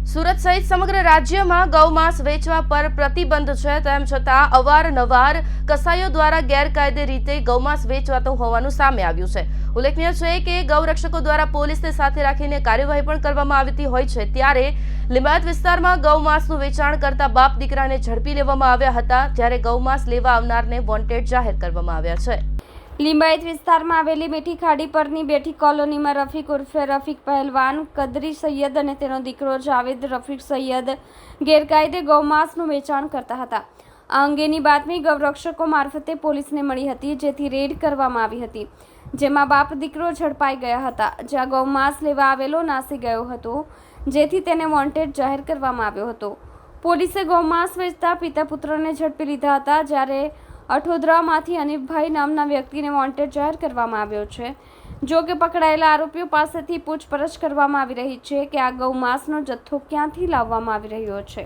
સુરત સહિત સમગ્ર રાજ્યમાં ગૌમાંસ વેચવા પર પ્રતિબંધ છે, તેમ છતાં અવારનવાર કસાઈઓ દ્વારા ગેરકાયદે રીતે ગૌમાંસ વેચવાતું હોવાનું સામે આવ્યું છે। ઉલ્લેખનીય છે કે ગૌરક્ષકો દ્વારા પોલીસને સાથે રાખીને કાર્યવાહી પણ કરવામાં આવતી હોય છે। ત્યારે લિંબાયત વિસ્તારમાં ગૌમાંસનું વેચાણ કરતા બાપ દીકરાને ઝડપી લેવામાં આવ્યા હતા, જ્યારે ગૌમાંસ લેવા આવનારને વોન્ટેડ જાહેર કરવામાં આવ્યા છે। લિંબાયત વિસ્તારમાં આવેલી બેઠી ખાડી પરની બેઠી કોલોનીમાં રફીક ઉર્ફે રફીક પહેલવાન કદરી સૈયદ અને તેનો દીકરો જાવેદ રફીક સૈયદ ગેરકાયદે ગૌમાંસનું વેચાણ કરતા હતા। આ અંગેની બાતમી ગૌરક્ષકો મારફતે પોલીસને મળી હતી, જેથી રેડ કરવામાં આવી હતી, જેમાં બાપ દીકરો ઝડપાઈ ગયા હતા। જ્યાં ગૌમાંસ લેવા આવેલો નાસી ગયો હતો, જેથી તેને વોન્ટેડ જાહેર કરવામાં આવ્યો હતો। પોલીસે ગૌમાંસ વેચતા પિતા પુત્રને ઝડપી લીધા હતા, જ્યારે અઠોદરામાંથી અનિફભાઈ નામના વ્યક્તિને વોન્ટેડ જાહેર કરવામાં આવ્યો છે। જો કે પકડાયેલા આરોપીઓ પાસેથી પૂછપરછ કરવામાં આવી રહી છે કે આ ગૌમાંસનો જથ્થો ક્યાંથી લાવવામાં આવી રહ્યો છે।